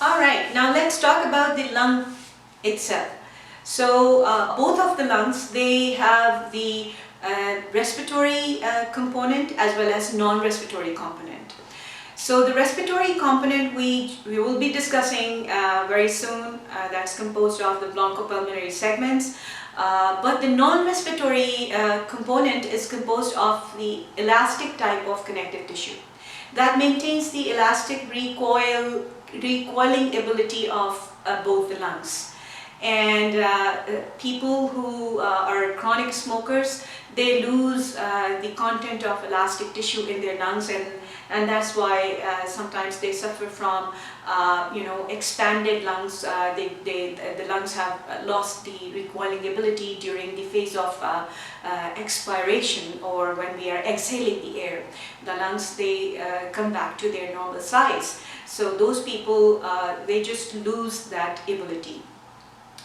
Alright, now let's talk about the lung itself. So both of the lungs, they have the respiratory component as well as non-respiratory component. So the respiratory component we will be discussing very soon. That's composed of the bronchopulmonary segments. But the non-respiratory component is composed of the elastic type of connective tissue that maintains the elastic recoiling ability of both the lungs. And people who are chronic smokers, they lose the content of elastic tissue in their lungs, and that's why sometimes they suffer from expanded lungs. The lungs have lost the recoiling ability during the phase of expiration, or when we are exhaling the air. The lungs, they come back to their normal size. So those people, they just lose that ability.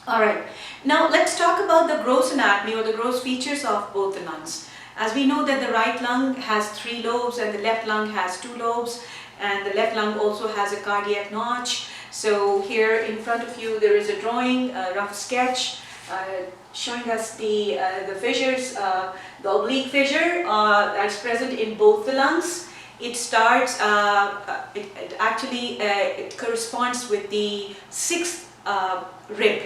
Alright, now let's talk about the gross anatomy or the gross features of both the lungs. As we know that the right lung has 3 lobes and the left lung has 2 lobes, and the left lung also has a cardiac notch. So here in front of you there is a drawing, a rough sketch showing us the fissures, the oblique fissure that's present in both the lungs. It starts, it corresponds with the 6th rib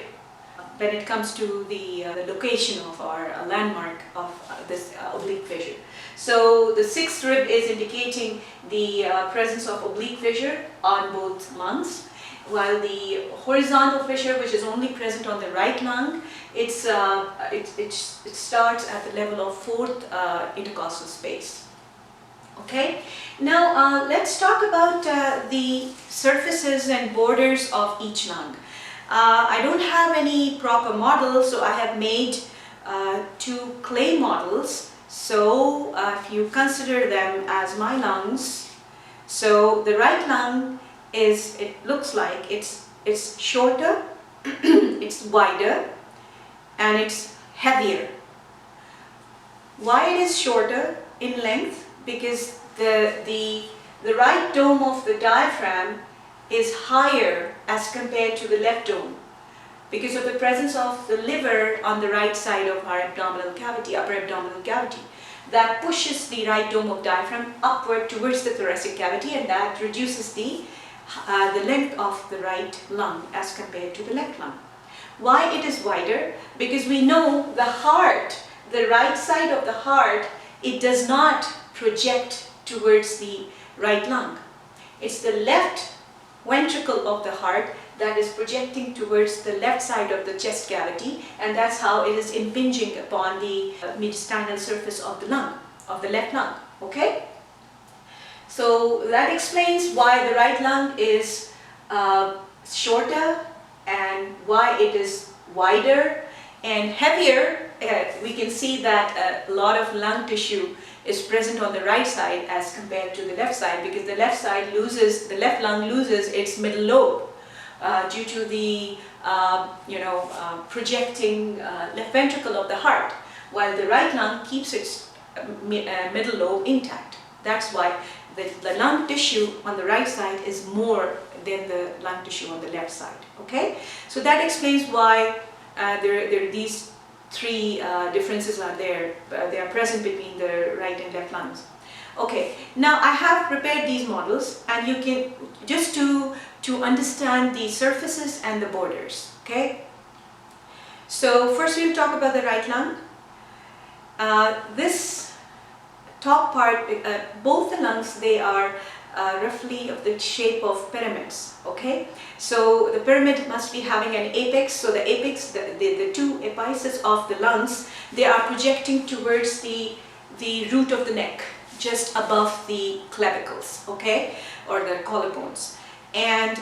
when it comes to the location of our landmark of this oblique fissure. So the 6th rib is indicating the presence of oblique fissure on both lungs, while the horizontal fissure, which is only present on the right lung, it starts at the level of 4th intercostal space. Okay, now let's talk about the surfaces and borders of each lung. I don't have any proper model, so I have made 2 clay models. So if you consider them as my lungs, so the right lung it looks like it's shorter, it's wider, and it's heavier. Why it is shorter in length? Because the right dome of the diaphragm is higher as compared to the left dome because of the presence of the liver on the right side of our abdominal cavity, upper abdominal cavity. That pushes the right dome of diaphragm upward towards the thoracic cavity, and that reduces the length of the right lung as compared to the left lung. Why it is wider? Because we know the heart, the right side of the heart, it does not project towards the right lung. It's the left ventricle of the heart that is projecting towards the left side of the chest cavity, and that's how it is impinging upon the mediastinal surface of the lung, of the left lung. Okay? So that explains why the right lung is shorter and why it is wider and heavier. We can see that a lot of lung tissue is present on the right side as compared to the left side, because the left lung loses its middle lobe due to the projecting left ventricle of the heart, while the right lung keeps its middle lobe intact. That's why the lung tissue on the right side is more than the lung tissue on the left side. Okay, so that explains why these 3 differences are there. They are present between the right and left lungs. Okay, now I have prepared these models, and you can just to understand the surfaces and the borders. Okay, so first we'll talk about the right lung. This top part, both the lungs, they are roughly of the shape of pyramids. Okay, so the pyramid must be having an apex. So the apex, the 2 apices of the lungs, they are projecting towards the root of the neck, just above the clavicles, okay, or the collarbones. And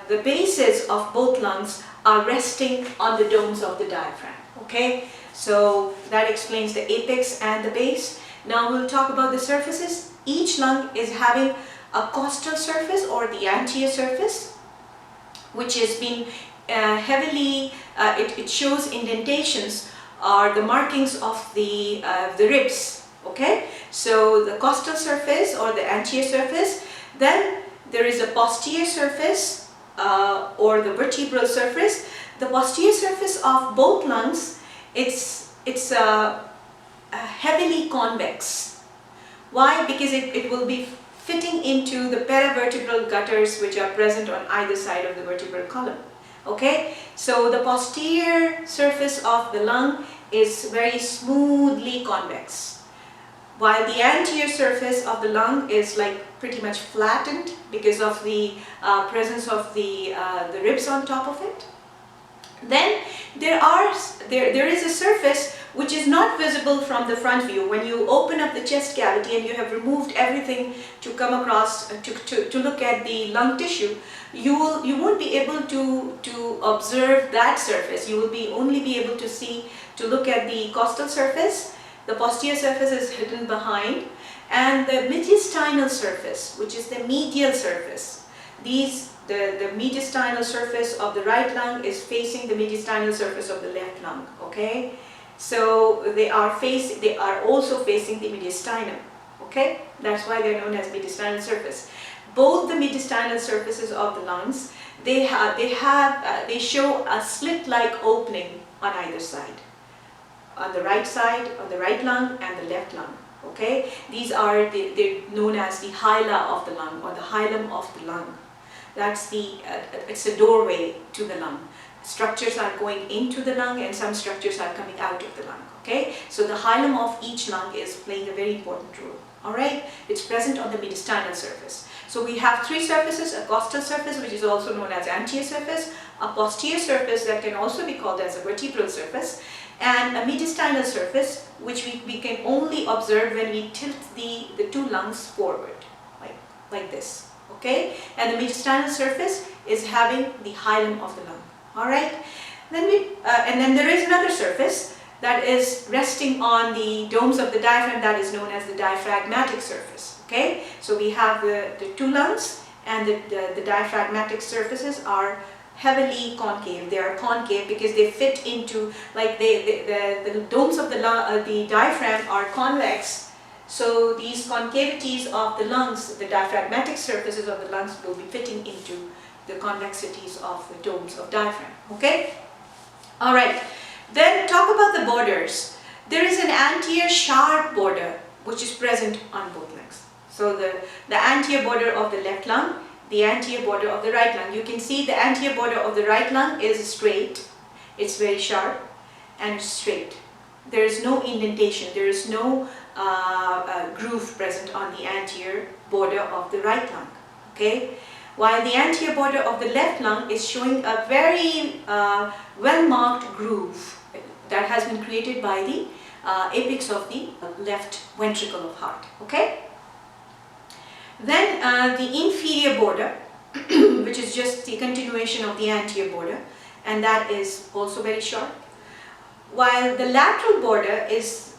the bases of both lungs are resting on the domes of the diaphragm. Okay, so that explains the apex and the base. Now we'll talk about the surfaces. Each lung is having a costal surface or the anterior surface, which has been heavily, it shows indentations or the markings of the ribs. Okay, so the costal surface or the anterior surface, then there is a posterior surface or the vertebral surface, the posterior surface of both lungs, it's heavily convex. Why? Because it will be fitting into the paravertebral gutters which are present on either side of the vertebral column. Okay, so the posterior surface of the lung is very smoothly convex, while the anterior surface of the lung is like pretty much flattened because of the presence of the ribs on top of it. Then there is a surface which is not visible from the front view. When you open up the chest cavity and you have removed everything to come across to look at the lung tissue, you won't be able to observe that surface. You will only be able to look at the costal surface. The posterior surface is hidden behind, and the mediastinal surface, which is the medial surface. The mediastinal surface of the right lung is facing the mediastinal surface of the left lung. Okay, so they are also facing the mediastinum. Okay, that's why they are known as mediastinal surface. Both the mediastinal surfaces of the lungs, they show a slit-like opening on either side. On the right side, on the right lung and the left lung. Okay, they're known as the Hila of the lung or the hilum of the lung. That's it's a doorway to the lung. Structures are going into the lung and some structures are coming out of the lung. Okay, so the hilum of each lung is playing a very important role. All right, it's present on the mediastinal surface. So we have three surfaces: a costal surface, which is also known as anterior surface, a posterior surface that can also be called as a vertebral surface, and a mediastinal surface, which we can only observe when we tilt the two lungs forward, like this. Okay, and the mediastinal surface is having the hilum of the lung. All right, and then there is another surface that is resting on the domes of the diaphragm, that is known as the diaphragmatic surface. Okay, so we have the two lungs, and the diaphragmatic surfaces are heavily concave. They are concave because they fit into, like the domes of the diaphragm are convex. So these concavities of the lungs, the diaphragmatic surfaces of the lungs, will be fitting into the convexities of the domes of diaphragm. Okay? All right. Then talk about the borders. There is an anterior sharp border which is present on both lungs. So the anterior border of the left lung, the anterior border of the right lung. You can see the anterior border of the right lung is straight. It's very sharp and straight. There is no indentation. There is no groove present on the anterior border of the right lung. Okay, while the anterior border of the left lung is showing a very well-marked groove that has been created by the apex of the left ventricle of heart. Okay. Then the inferior border, which is just the continuation of the anterior border, and that is also very short. While the lateral border it's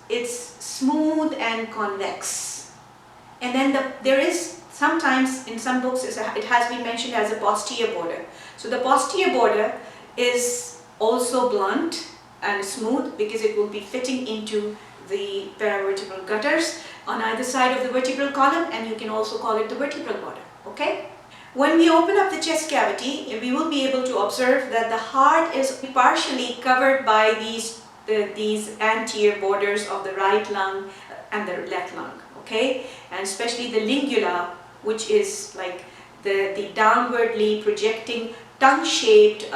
smooth and convex, and then there is sometimes in some books it has been mentioned as a posterior border. So the posterior border is also blunt and smooth because it will be fitting into the paravertebral gutters on either side of the vertebral column, and you can also call it the vertebral border. Okay. When we open up the chest cavity, we will be able to observe that the heart is partially covered by these anterior borders of the right lung and the left lung. Okay, and especially the lingula, which is like the downwardly projecting tongue-shaped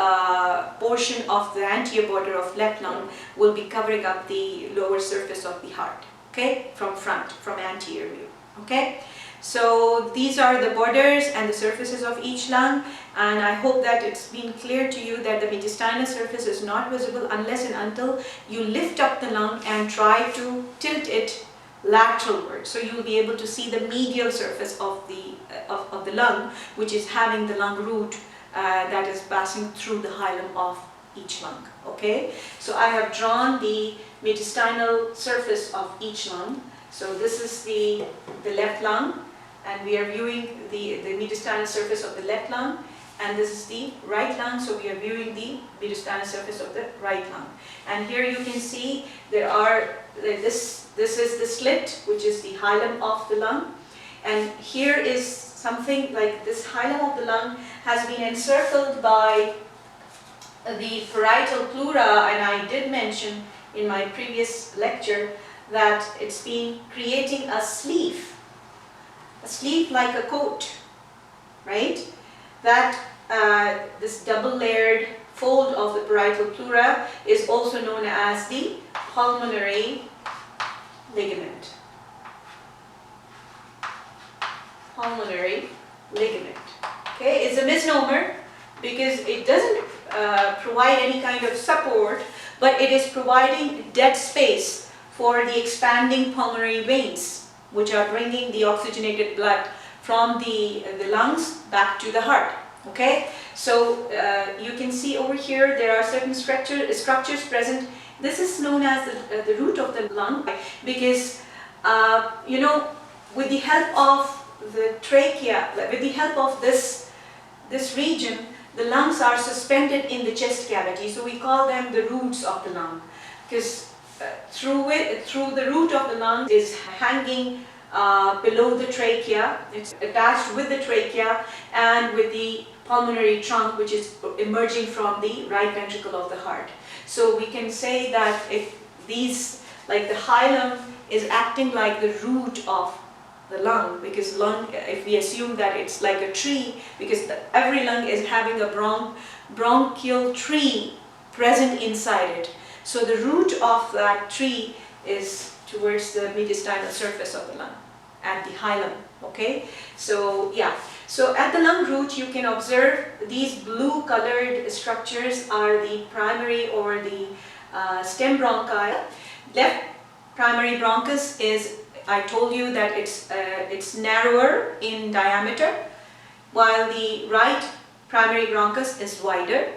portion of the anterior border of left lung, will be covering up the lower surface of the heart. Okay, from anterior view. Okay. So these are the borders and the surfaces of each lung, and I hope that it's been clear to you that the mediastinal surface is not visible unless and until you lift up the lung and try to tilt it lateralward. So you will be able to see the medial surface of the lung, which is having the lung root that is passing through the hilum of each lung. Okay, so I have drawn the mediastinal surface of each lung. So this is the left lung, and we are viewing the mediastinal surface of the left lung, and this is the right lung, so we are viewing the mediastinal surface of the right lung. And here you can see there are this is the slit, which is the hilum of the lung, and here is something like this hilum of the lung has been encircled by the parietal pleura, and I did mention in my previous lecture that it's been creating a sleeve like a coat, right? That this double-layered fold of the parietal pleura is also known as the pulmonary ligament. Pulmonary ligament. Okay, it's a misnomer because it doesn't provide any kind of support, but it is providing dead space for the expanding pulmonary veins, which are bringing the oxygenated blood from the lungs back to the heart. Okay, so you can see over here there are certain structures present. This is known as the root of the lung because you know, with the help of the trachea, with the help of this region, the lungs are suspended in the chest cavity. So we call them the roots of the lung because through the root of the lung is hanging below the trachea. It's attached with the trachea and with the pulmonary trunk, which is emerging from the right ventricle of the heart. So we can say that if these, like the hilum is acting like the root of the lung, because lung, if we assume that it's like a tree, because every lung is having a bronchial tree present inside it. So the root of that tree is towards the mediastinal surface of the lung, at the hilum. Okay, so yeah, so at the lung root you can observe these blue colored structures are the primary or the stem bronchi. Left primary bronchus is, I told you that it's narrower in diameter, while the right primary bronchus is wider.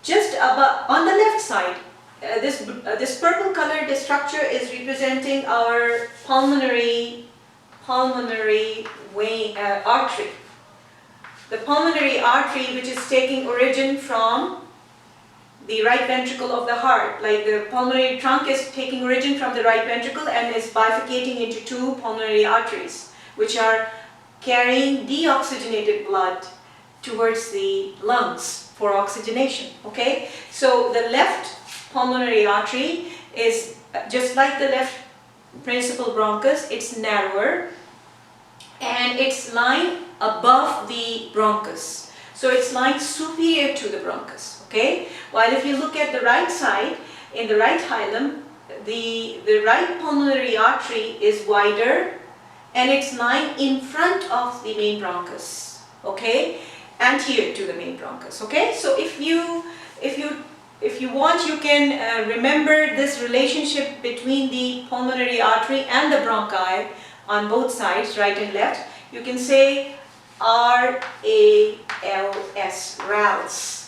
Just above, on the left side, this purple colored structure is representing our pulmonary vein, artery. The pulmonary artery, which is taking origin from the right ventricle of the heart, like the pulmonary trunk is taking origin from the right ventricle and is bifurcating into two pulmonary arteries, which are carrying deoxygenated blood towards the lungs for oxygenation. Okay, so the left pulmonary artery is just like the left principal bronchus, it's narrower and it's lying above the bronchus. So it's lying superior to the bronchus. Okay, while if you look at the right side, in the right hilum, the right pulmonary artery is wider and it's lying in front of the main bronchus. Okay, anterior to the main bronchus. Okay, so if you want, you can remember this relationship between the pulmonary artery and the bronchi on both sides, right and left. You can say RALS, RALS.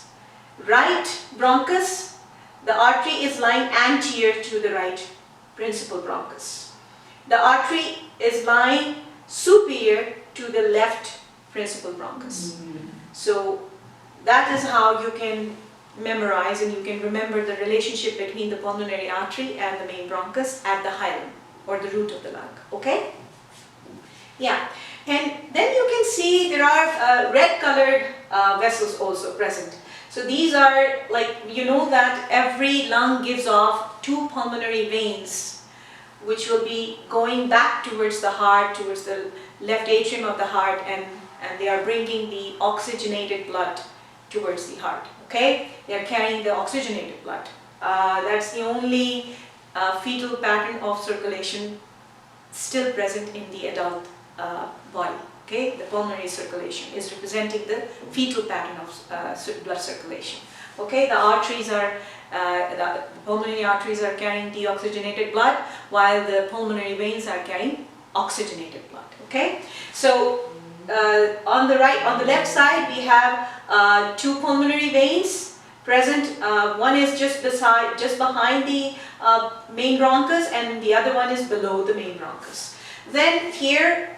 Right bronchus, the artery is lying anterior to the right principal bronchus. The artery is lying superior to the left principal bronchus. So that is how you can memorize and you can remember the relationship between the pulmonary artery and the main bronchus at the hilum or the root of the lung. Okay? Yeah. And then you can see there are red colored vessels also present. So these are, like, you know that every lung gives off two pulmonary veins which will be going back towards the heart, towards the left atrium of the heart, and they are bringing the oxygenated blood towards the heart. Okay, they are carrying the oxygenated blood. That's the only fetal pattern of circulation still present in the adult body. Okay, the pulmonary circulation is representing the fetal pattern of blood circulation. Okay, the arteries are, the pulmonary arteries are carrying deoxygenated blood, while the pulmonary veins are carrying oxygenated blood. Okay, so on the left side we have two pulmonary veins present. One is just behind the main bronchus, and the other one is below the main bronchus. Then here,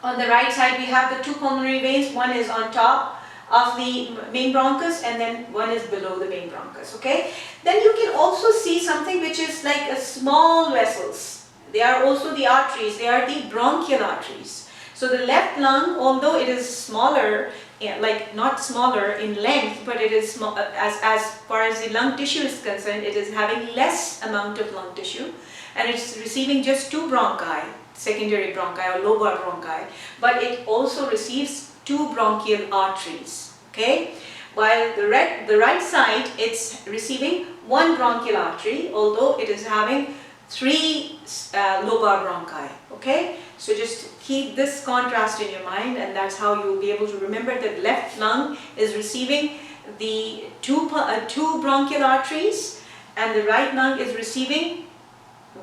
on the right side, we have the two pulmonary veins. One is on top of the main bronchus and then one is below the main bronchus. Okay. Then you can also see something which is like a small vessels. They are also the arteries. They are the bronchial arteries. So the left lung, although it is smaller, like not smaller in length, but it is as far as the lung tissue is concerned, it is having less amount of lung tissue, and it's receiving just 2 bronchi, secondary bronchi or lobar bronchi, but it also receives 2 bronchial arteries. Okay, while the right side, it's receiving 1 bronchial artery, although it is having 3 lobar bronchi. Okay, so just keep this contrast in your mind, and that's how you'll be able to remember that left lung is receiving the 2 bronchial arteries, and the right lung is receiving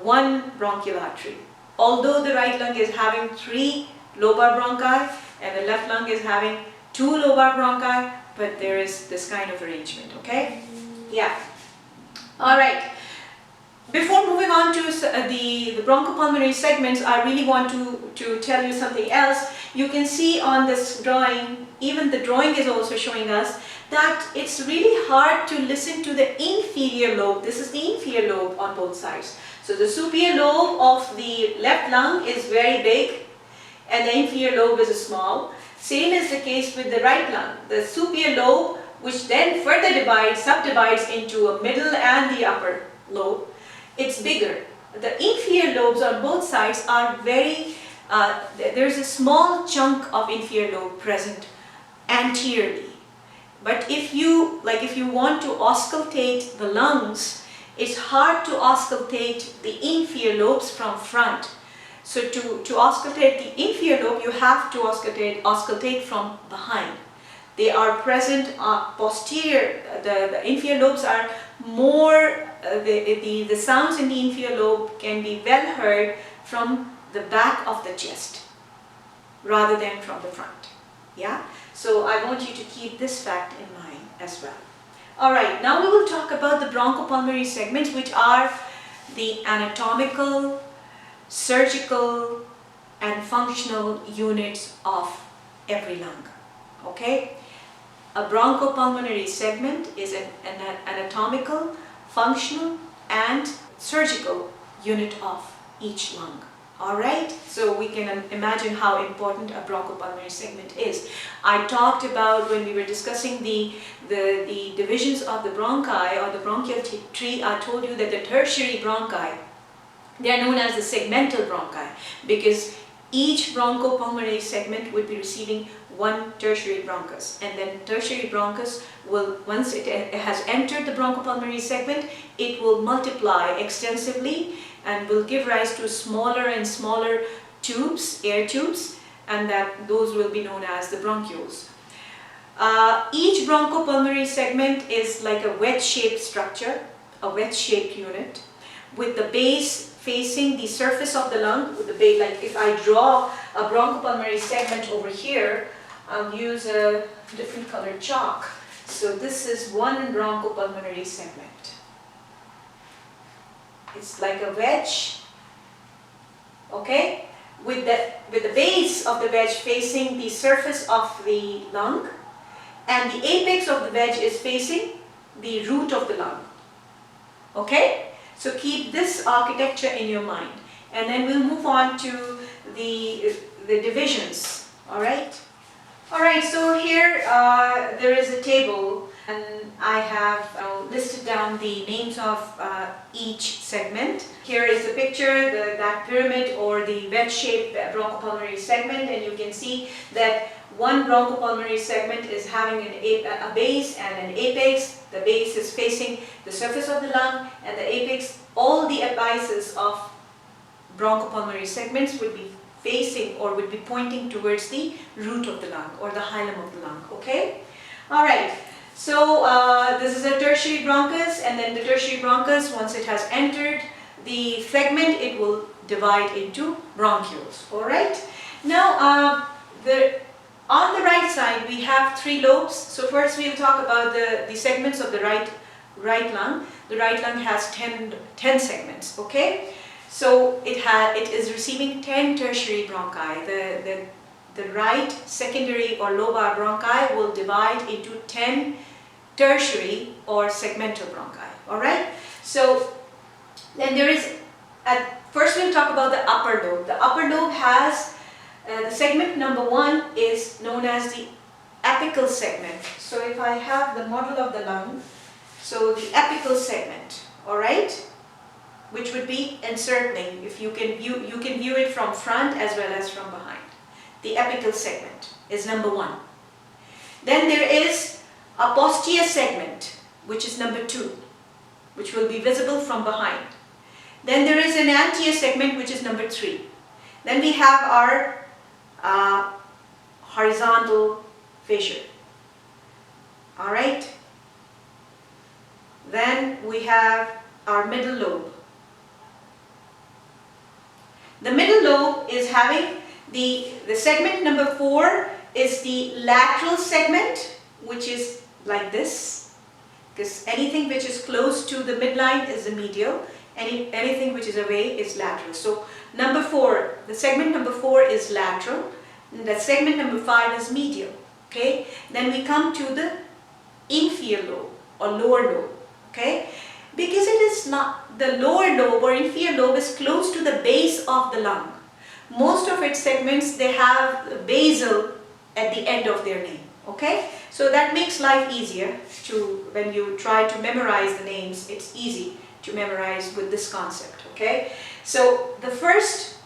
1 bronchial artery. Although the right lung is having 3 lobar bronchi and the left lung is having 2 lobar bronchi, but there is this kind of arrangement. Okay? Yeah. All right. Before moving on to the bronchopulmonary segments, I really want to tell you something else. You can see on this drawing, even the drawing is also showing us that it's really hard to listen to the inferior lobe. This is the inferior lobe on both sides. So the superior lobe of the left lung is very big and the inferior lobe is small. Same is the case with the right lung. The superior lobe, which then further subdivides into a middle and the upper lobe, it's bigger. The inferior lobes on both sides are very, there's a small chunk of inferior lobe present anteriorly. But if you want to auscultate the lungs, it's hard to auscultate the inferior lobes from front. So to auscultate the inferior lobe, you have to auscultate from behind. They are present posterior. The inferior lobes are more, the sounds in the inferior lobe can be well heard from the back of the chest rather than from the front. Yeah? So I want you to keep this fact in mind as well. Alright, now we will talk about the bronchopulmonary segments, which are the anatomical, surgical and functional units of every lung. Okay? A bronchopulmonary segment is an anatomical, functional and surgical unit of each lung. Alright, so we can imagine how important a bronchopulmonary segment is. I talked about, when we were discussing the divisions of the bronchi or the bronchial tree, I told you that the tertiary bronchi, they are known as the segmental bronchi, because each bronchopulmonary segment would be receiving 1 tertiary bronchus, and then tertiary bronchus will, once it has entered the bronchopulmonary segment, it will multiply extensively and will give rise to smaller and smaller tubes, air tubes, and those will be known as the bronchioles. Each bronchopulmonary segment is like a wedge-shaped structure, a wedge-shaped unit, with the base facing the surface of the lung. With the base, like if I draw a bronchopulmonary segment over here, I'll use a different colored chalk. So this is 1 bronchopulmonary segment. It's like a wedge, okay, with the base of the wedge facing the surface of the lung, and the apex of the wedge is facing the root of the lung. Okay, so keep this architecture in your mind, and then we'll move on to the divisions. All right. All right. So here there is a table. And I have listed down the names of each segment. Here is the picture, that pyramid or the wedge-shaped bronchopulmonary segment, and you can see that 1 bronchopulmonary segment is having a base and an apex. The base is facing the surface of the lung, and the apex, all the apices of bronchopulmonary segments would be facing or would be pointing towards the root of the lung or the hilum of the lung. Okay? All right. So this is a tertiary bronchus, and then the tertiary bronchus, once it has entered the segment, it will divide into bronchioles. All right. Now, on the right side, we have 3 lobes. So first, we'll talk about the segments of the right lung. The right lung has 10 segments. Okay. So it is receiving 10 tertiary bronchi. The right secondary or lobar bronchi will divide into 10 tertiary or segmental bronchi. Alright? So then there is, first we'll talk about the upper lobe. The upper lobe has The segment number 1 is known as the apical segment. So if I have the model of the lung, so the apical segment, alright, which would be encircling, if you can view it from front as well as from behind. The apical segment is number 1. Then there is a posterior segment, which is number 2, which will be visible from behind. Then there is an anterior segment, which is number 3. Then we have our horizontal fissure. Alright. Then we have our middle lobe. The middle lobe is having the segment number 4 is the lateral segment, which is like this, because anything which is close to the midline is the medial, anything which is away is lateral. So number 4, the segment number 4 is lateral, and the segment number 5 is medial. Okay, then we come to the inferior lobe or lower lobe. Okay, because it is not, the lower lobe or inferior lobe is close to the base of the lung. Most of its segments, they have basal at the end of their name. Okay, so that makes life easier to, when you try to memorize the names, it's easy to memorize with this concept. Okay, so the first,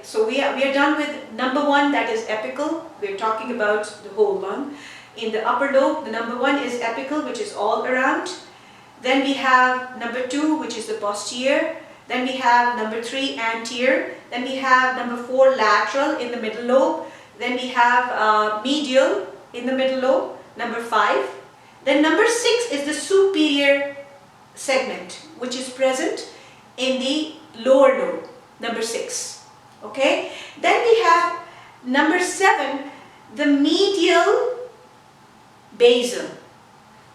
so we are done with number 1, that is apical. We're talking about the whole lung. In the upper lobe, the number 1 is apical, which is all around. Then we have number 2, which is the posterior. Then we have number 3, anterior. Then we have number 4, lateral in the middle lobe. Then we have medial in the middle lobe, number 5. Then number 6 is the superior segment, which is present in the lower lobe, number 6. Okay. Then we have number 7, the medial basal,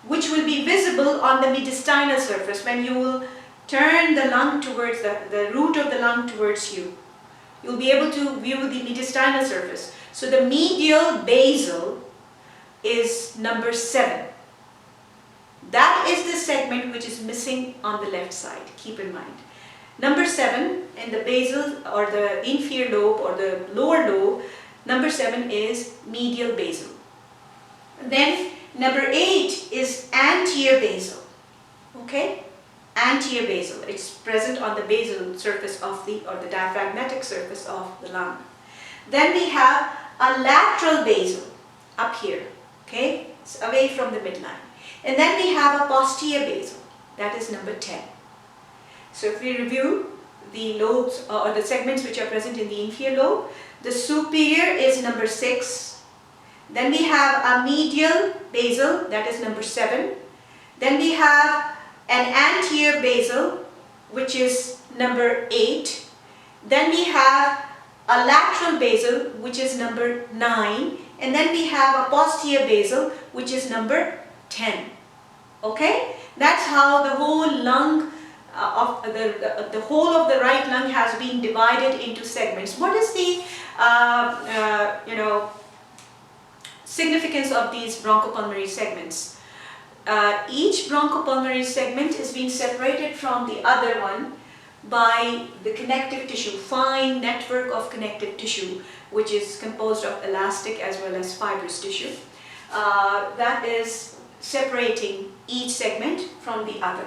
which will be visible on the mediastinal surface when you will turn the lung towards the root of the lung towards you. You'll be able to view the mediastinal surface. So the medial basal is number 7. That is the segment which is missing on the left side. Keep in mind. Number 7 in the basal or the inferior lobe or the lower lobe, number 7 is medial basal. Then number 8 is anterior basal. Okay? Anterior basal. It's present on the basal surface of the diaphragmatic surface of the lung. Then we have a lateral basal up here. Okay? It's away from the midline. And then we have a posterior basal. That is number 10. So if we review the lobes or the segments which are present in the inferior lobe, the superior is number 6. Then we have a medial basal, that is number 7. Then we have an anterior basal, which is number 8. Then we have a lateral basal, which is number 9. And then we have a posterior basal, which is number 10. Okay? That's how the whole lung of the whole of the right lung has been divided into segments. What is the significance of these bronchopulmonary segments? Each bronchopulmonary segment is being separated from the other one by the connective tissue, fine network of connective tissue, which is composed of elastic as well as fibrous tissue. That is separating each segment from the other.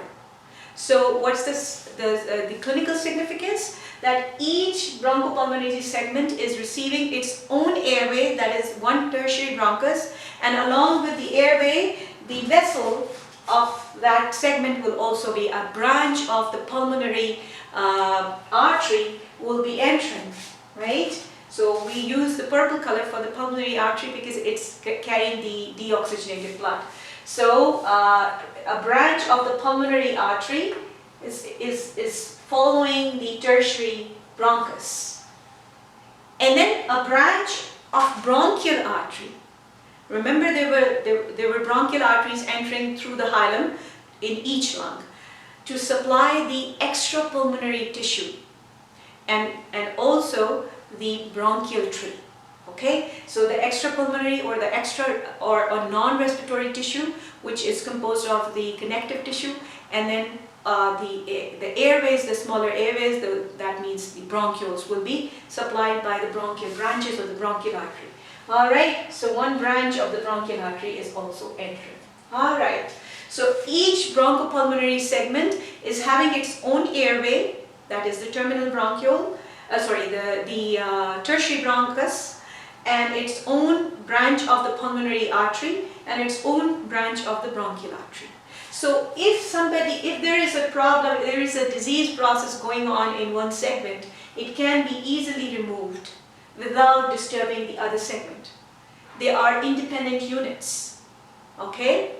So what's the clinical significance? That each bronchopulmonary segment is receiving its own airway, that is one tertiary bronchus, and along with the airway, the vessel of that segment will also be a branch of the pulmonary artery will be entering, right? So we use the purple color for the pulmonary artery because it's carrying the deoxygenated blood. So a branch of the pulmonary artery is following the tertiary bronchus. And then a branch of bronchial artery. Remember there were bronchial arteries entering through the hilum in each lung to supply the extrapulmonary tissue and also the bronchial tree. Okay, so the extrapulmonary or the or non-respiratory tissue, which is composed of the connective tissue, and then the airways, the smaller airways, that means the bronchioles, will be supplied by the bronchial branches of the bronchial artery. Alright, so one branch of the bronchial artery is also entering. Alright, so each bronchopulmonary segment is having its own airway, that is the terminal bronchiole, the tertiary bronchus, and its own branch of the pulmonary artery and its own branch of the bronchial artery. So if there is a problem, there is a disease process going on in one segment, it can be easily removed without disturbing the other segment. They are independent units, okay?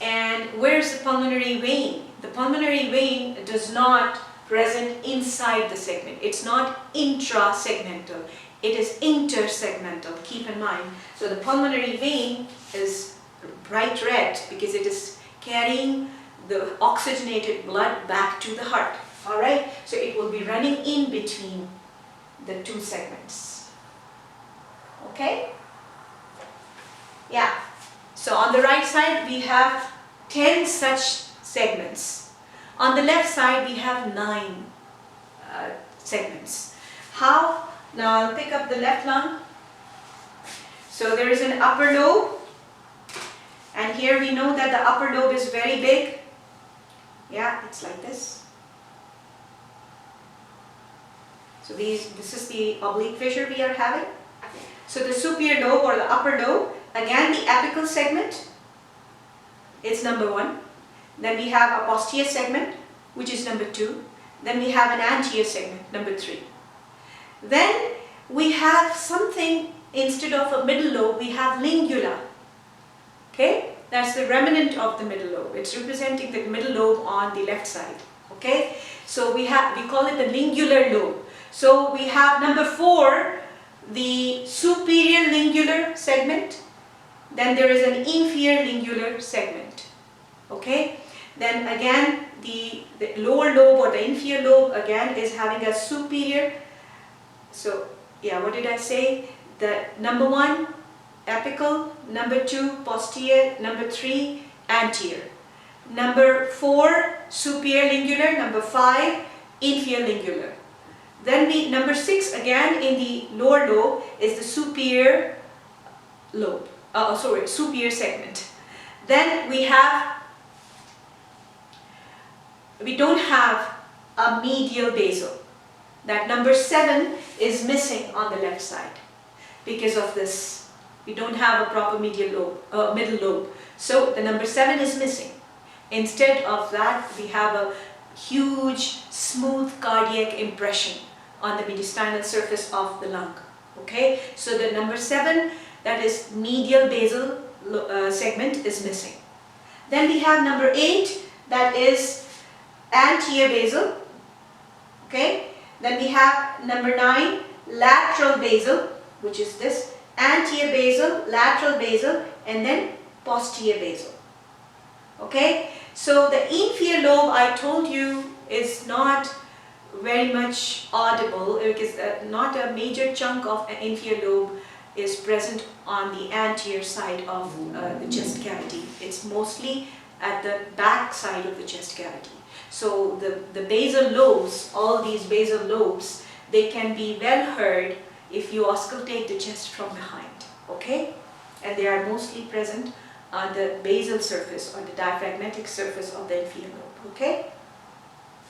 And where is the pulmonary vein? The pulmonary vein does not present inside the segment. It's not intrasegmental. It is intersegmental, keep in mind. So the pulmonary vein is bright red because it is carrying the oxygenated blood back to the heart. Alright, so it will be running in between the two segments. Okay? Yeah. So on the right side we have 10 such segments. On the left side we have 9 segments. How? Now I'll pick up the left lung. So there is an upper lobe, and here we know that the upper lobe is very big. Yeah, it's like this. So this is the oblique fissure we are having. So the superior lobe or the upper lobe, again the apical segment, it's number 1. Then we have a posterior segment, which is number 2. Then we have an anterior segment, number 3. Then we have something, instead of a middle lobe, we have lingula. Okay, that's the remnant of the middle lobe. It's representing the middle lobe on the left side. Okay, so we call it the lingular lobe. So we have number 4, the superior lingular segment. Then there is an inferior lingular segment. Okay, then again the lower lobe or the inferior lobe again is having a superior. So yeah, what did I say? The number 1 apical, number 2 posterior, number 3 anterior, number 4 superior lingular, number 5 inferior lingular. Then number 6 again in the lower lobe is the superior lobe. Superior segment. Then we don't have a medial basal. That number 7 is missing on the left side because of this. We don't have a proper middle lobe. So the number 7 is missing. Instead of that, we have a huge, smooth cardiac impression on the mediastinal surface of the lung. Okay, so the number 7, that is medial basal segment, is missing. Then we have number 8, that is anterior basal. Okay. Then we have number 9, lateral basal, which is this, anterior basal, lateral basal, and then posterior basal. Okay, so the inferior lobe, I told you, is not very much audible because not a major chunk of an inferior lobe is present on the anterior side of the chest cavity. It's mostly at the back side of the chest cavity. So the basal lobes, all these basal lobes, they can be well heard if you auscultate the chest from behind, okay? And they are mostly present on the basal surface or the diaphragmatic surface of the inferior lobe, okay?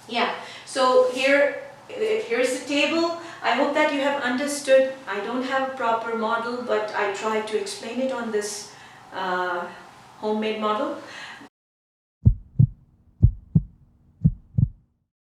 Yeah, so here's the table. I hope that you have understood. I don't have a proper model, but I tried to explain it on this homemade model.